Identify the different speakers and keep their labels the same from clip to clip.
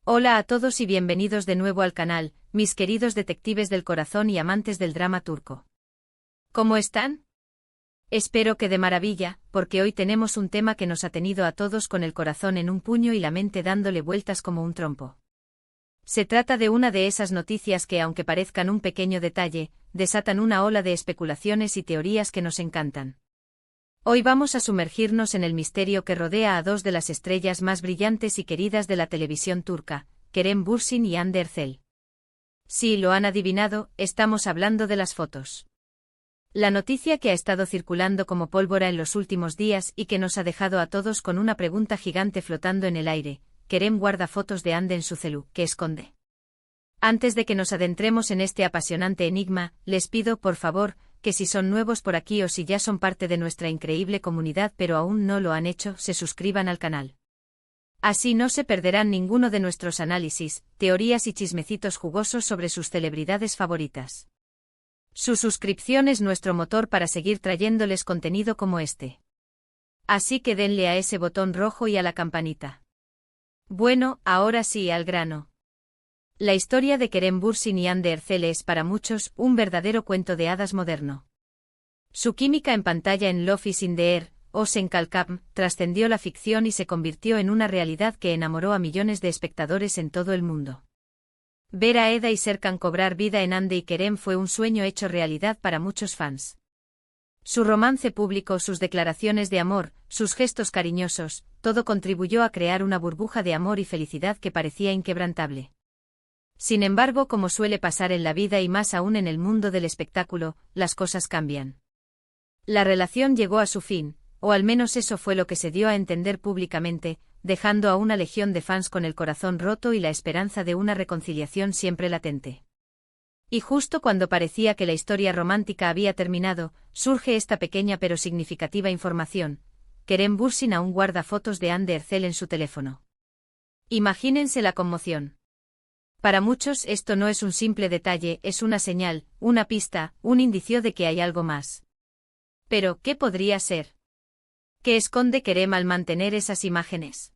Speaker 1: Hola a todos y bienvenidos de nuevo al canal, mis queridos detectives del corazón y amantes del drama turco. ¿Cómo están? Espero que de maravilla, porque hoy tenemos un tema que nos ha tenido a todos con el corazón en un puño y la mente dándole vueltas como un trompo. Se trata de una de esas noticias que, aunque parezcan un pequeño detalle, desatan una ola de especulaciones y teorías que nos encantan. Hoy vamos a sumergirnos en el misterio que rodea a dos de las estrellas más brillantes y queridas de la televisión turca, Kerem Bürsin y Hande Erçel. Sí, lo han adivinado, estamos hablando de las fotos. La noticia que ha estado circulando como pólvora en los últimos días y que nos ha dejado a todos con una pregunta gigante flotando en el aire: Kerem guarda fotos de Hande en su celu, ¿qué esconde? Antes de que nos adentremos en este apasionante enigma, les pido, por favor, que si son nuevos por aquí o si ya son parte de nuestra increíble comunidad pero aún no lo han hecho, se suscriban al canal. Así no se perderán ninguno de nuestros análisis, teorías y chismecitos jugosos sobre sus celebridades favoritas. Su suscripción es nuestro motor para seguir trayéndoles contenido como este. Así que denle a ese botón rojo y a la campanita. Bueno, ahora sí al grano. La historia de Kerem Bürsin y Hande Erçel es para muchos un verdadero cuento de hadas moderno. Su química en pantalla en Love is in the Air, o Sen Kalkam, trascendió la ficción y se convirtió en una realidad que enamoró a millones de espectadores en todo el mundo. Ver a Eda y Serkan cobrar vida en Hande y Kerem fue un sueño hecho realidad para muchos fans. Su romance público, sus declaraciones de amor, sus gestos cariñosos, todo contribuyó a crear una burbuja de amor y felicidad que parecía inquebrantable. Sin embargo, como suele pasar en la vida y más aún en el mundo del espectáculo, las cosas cambian. La relación llegó a su fin, o al menos eso fue lo que se dio a entender públicamente, dejando a una legión de fans con el corazón roto y la esperanza de una reconciliación siempre latente. Y justo cuando parecía que la historia romántica había terminado, surge esta pequeña pero significativa información: Kerem Bürsin aún guarda fotos de Hande Erçel en su teléfono. Imagínense la conmoción. Para muchos esto no es un simple detalle, es una señal, una pista, un indicio de que hay algo más. Pero, ¿qué podría ser? ¿Qué esconde Kerem al mantener esas imágenes?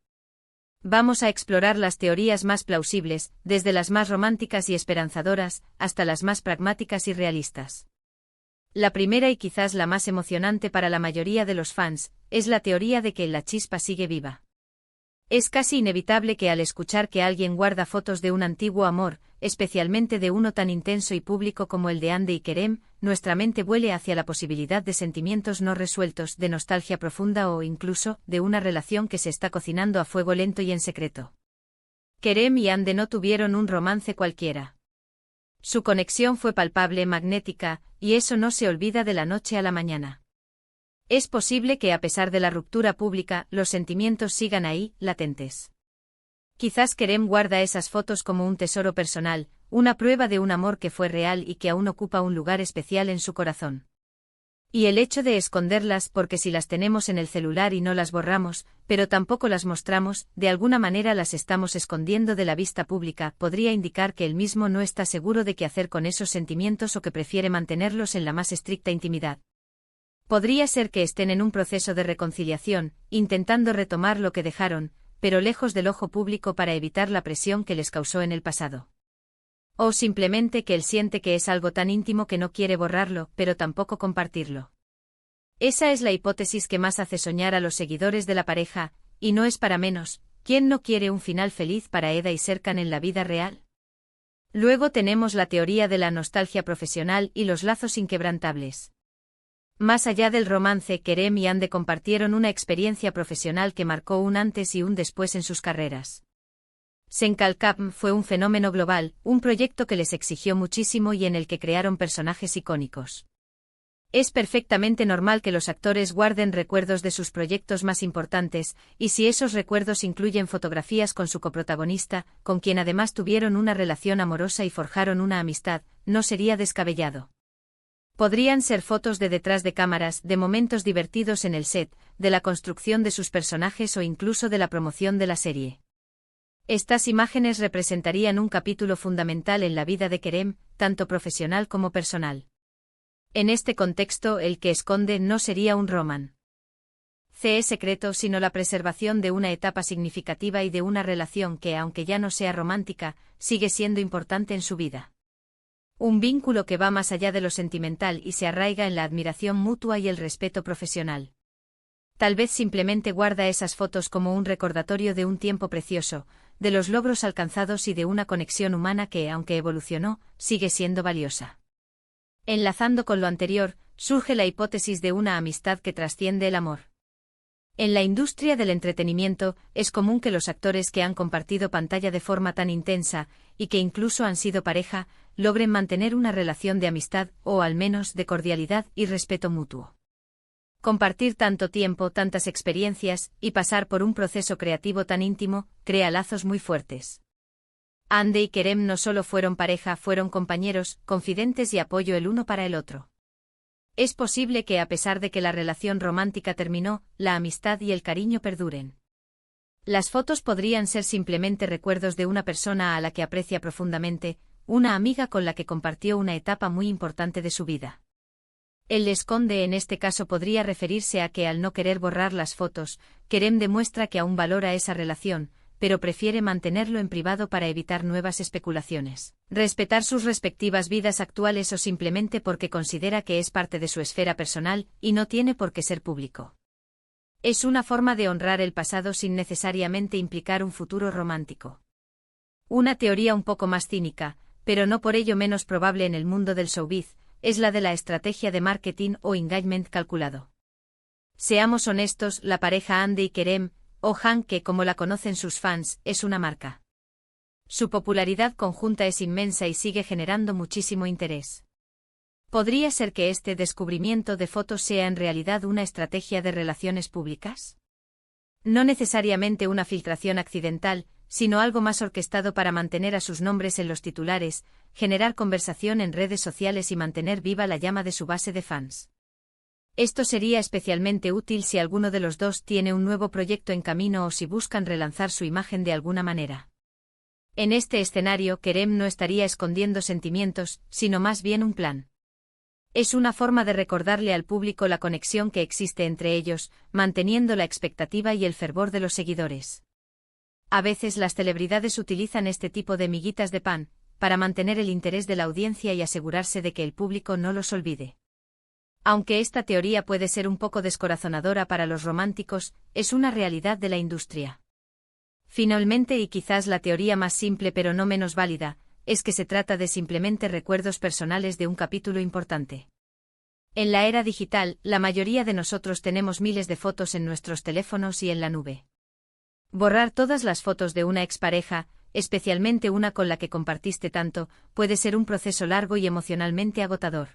Speaker 1: Vamos a explorar las teorías más plausibles, desde las más románticas y esperanzadoras, hasta las más pragmáticas y realistas. La primera y quizás la más emocionante para la mayoría de los fans, es la teoría de que la chispa sigue viva. Es casi inevitable que al escuchar que alguien guarda fotos de un antiguo amor, especialmente de uno tan intenso y público como el de Hande y Kerem, nuestra mente vuele hacia la posibilidad de sentimientos no resueltos, de nostalgia profunda o incluso, de una relación que se está cocinando a fuego lento y en secreto. Kerem y Hande no tuvieron un romance cualquiera. Su conexión fue palpable, magnética, y eso no se olvida de la noche a la mañana. Es posible que a pesar de la ruptura pública, los sentimientos sigan ahí, latentes. Quizás Kerem guarda esas fotos como un tesoro personal, una prueba de un amor que fue real y que aún ocupa un lugar especial en su corazón. Y el hecho de esconderlas, porque si las tenemos en el celular y no las borramos, pero tampoco las mostramos, de alguna manera las estamos escondiendo de la vista pública, podría indicar que él mismo no está seguro de qué hacer con esos sentimientos o que prefiere mantenerlos en la más estricta intimidad. Podría ser que estén en un proceso de reconciliación, intentando retomar lo que dejaron, pero lejos del ojo público para evitar la presión que les causó en el pasado. O simplemente que él siente que es algo tan íntimo que no quiere borrarlo, pero tampoco compartirlo. Esa es la hipótesis que más hace soñar a los seguidores de la pareja, y no es para menos. ¿Quién no quiere un final feliz para Eda y Serkan en la vida real? Luego tenemos la teoría de la nostalgia profesional y los lazos inquebrantables. Más allá del romance, Kerem y Hande compartieron una experiencia profesional que marcó un antes y un después en sus carreras. Sen Kalkam fue un fenómeno global, un proyecto que les exigió muchísimo y en el que crearon personajes icónicos. Es perfectamente normal que los actores guarden recuerdos de sus proyectos más importantes, y si esos recuerdos incluyen fotografías con su coprotagonista, con quien además tuvieron una relación amorosa y forjaron una amistad, no sería descabellado. Podrían ser fotos de detrás de cámaras, de momentos divertidos en el set, de la construcción de sus personajes o incluso de la promoción de la serie. Estas imágenes representarían un capítulo fundamental en la vida de Kerem, tanto profesional como personal. En este contexto, el que esconde no sería un roman. es secreto sino la preservación de una etapa significativa y de una relación que, aunque ya no sea romántica, sigue siendo importante en su vida. Un vínculo que va más allá de lo sentimental y se arraiga en la admiración mutua y el respeto profesional. Tal vez simplemente guarda esas fotos como un recordatorio de un tiempo precioso, de los logros alcanzados y de una conexión humana que, aunque evolucionó, sigue siendo valiosa. Enlazando con lo anterior, surge la hipótesis de una amistad que trasciende el amor. En la industria del entretenimiento, es común que los actores que han compartido pantalla de forma tan intensa, y que incluso han sido pareja, logren mantener una relación de amistad, o al menos de cordialidad y respeto mutuo. Compartir tanto tiempo, tantas experiencias, y pasar por un proceso creativo tan íntimo, crea lazos muy fuertes. Ande y Kerem no solo fueron pareja, fueron compañeros, confidentes y apoyo el uno para el otro. Es posible que a pesar de que la relación romántica terminó, la amistad y el cariño perduren. Las fotos podrían ser simplemente recuerdos de una persona a la que aprecia profundamente, una amiga con la que compartió una etapa muy importante de su vida. El esconde en este caso podría referirse a que al no querer borrar las fotos, Kerem demuestra que aún valora esa relación, pero prefiere mantenerlo en privado para evitar nuevas especulaciones, respetar sus respectivas vidas actuales o simplemente porque considera que es parte de su esfera personal y no tiene por qué ser público. Es una forma de honrar el pasado sin necesariamente implicar un futuro romántico. Una teoría un poco más cínica, pero no por ello menos probable en el mundo del showbiz, es la de la estrategia de marketing o engagement calculado. Seamos honestos, la pareja Ande y Kerem, o Han, que como la conocen sus fans, es una marca. Su popularidad conjunta es inmensa y sigue generando muchísimo interés. ¿Podría ser que este descubrimiento de fotos sea en realidad una estrategia de relaciones públicas? No necesariamente una filtración accidental, sino algo más orquestado para mantener a sus nombres en los titulares, generar conversación en redes sociales y mantener viva la llama de su base de fans. Esto sería especialmente útil si alguno de los dos tiene un nuevo proyecto en camino o si buscan relanzar su imagen de alguna manera. En este escenario, Kerem no estaría escondiendo sentimientos, sino más bien un plan. Es una forma de recordarle al público la conexión que existe entre ellos, manteniendo la expectativa y el fervor de los seguidores. A veces las celebridades utilizan este tipo de miguitas de pan, para mantener el interés de la audiencia y asegurarse de que el público no los olvide. Aunque esta teoría puede ser un poco descorazonadora para los románticos, es una realidad de la industria. Finalmente, y quizás la teoría más simple pero no menos válida, es que se trata de simplemente recuerdos personales de un capítulo importante. En la era digital, la mayoría de nosotros tenemos miles de fotos en nuestros teléfonos y en la nube. Borrar todas las fotos de una expareja, especialmente una con la que compartiste tanto, puede ser un proceso largo y emocionalmente agotador.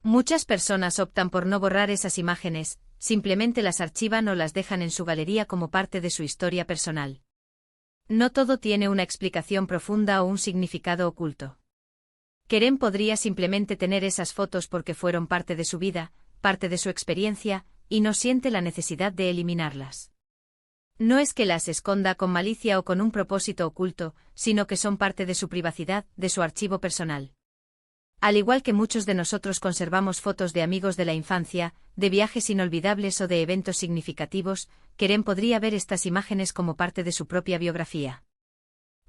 Speaker 1: Muchas personas optan por no borrar esas imágenes, simplemente las archivan o las dejan en su galería como parte de su historia personal. No todo tiene una explicación profunda o un significado oculto. Kerem podría simplemente tener esas fotos porque fueron parte de su vida, parte de su experiencia, y no siente la necesidad de eliminarlas. No es que las esconda con malicia o con un propósito oculto, sino que son parte de su privacidad, de su archivo personal. Al igual que muchos de nosotros conservamos fotos de amigos de la infancia, de viajes inolvidables o de eventos significativos, Kerem podría ver estas imágenes como parte de su propia biografía.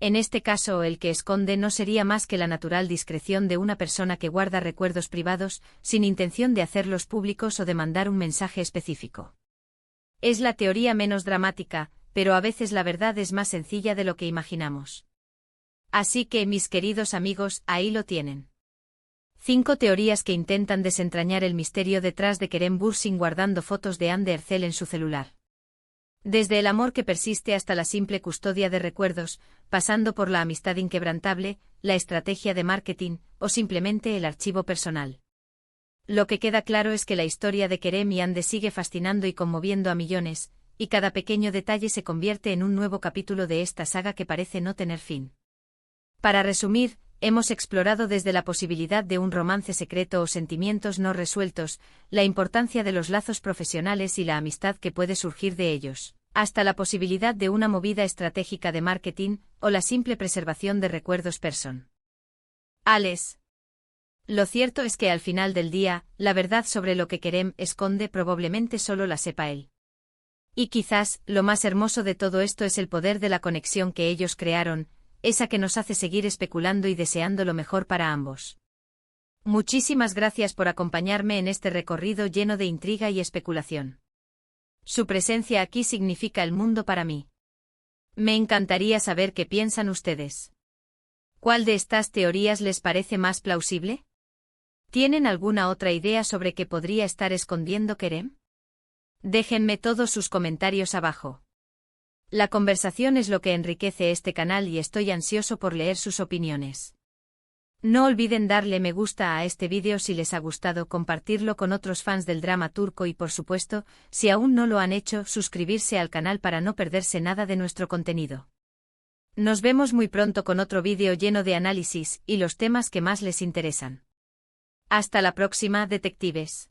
Speaker 1: En este caso, el que esconde no sería más que la natural discreción de una persona que guarda recuerdos privados, sin intención de hacerlos públicos o de mandar un mensaje específico. Es la teoría menos dramática, pero a veces la verdad es más sencilla de lo que imaginamos. Así que, mis queridos amigos, ahí lo tienen. 5 teorías que intentan desentrañar el misterio detrás de Kerem Bürsin guardando fotos de Hande Erçel en su celular. Desde el amor que persiste hasta la simple custodia de recuerdos, pasando por la amistad inquebrantable, la estrategia de marketing, o simplemente el archivo personal. Lo que queda claro es que la historia de Kerem y Hande sigue fascinando y conmoviendo a millones, y cada pequeño detalle se convierte en un nuevo capítulo de esta saga que parece no tener fin. Para resumir, hemos explorado desde la posibilidad de un romance secreto o sentimientos no resueltos, la importancia de los lazos profesionales y la amistad que puede surgir de ellos, hasta la posibilidad de una movida estratégica de marketing, o la simple preservación de recuerdos personales. Lo cierto es que al final del día, la verdad sobre lo que Kerem esconde probablemente solo la sepa él. Y quizás, lo más hermoso de todo esto es el poder de la conexión que ellos crearon, esa que nos hace seguir especulando y deseando lo mejor para ambos. Muchísimas gracias por acompañarme en este recorrido lleno de intriga y especulación. Su presencia aquí significa el mundo para mí. Me encantaría saber qué piensan ustedes. ¿Cuál de estas teorías les parece más plausible? ¿Tienen alguna otra idea sobre qué podría estar escondiendo Kerem? Déjenme todos sus comentarios abajo. La conversación es lo que enriquece este canal y estoy ansioso por leer sus opiniones. No olviden darle me gusta a este vídeo si les ha gustado, compartirlo con otros fans del drama turco y por supuesto, si aún no lo han hecho, suscribirse al canal para no perderse nada de nuestro contenido. Nos vemos muy pronto con otro vídeo lleno de análisis y los temas que más les interesan. Hasta la próxima, detectives.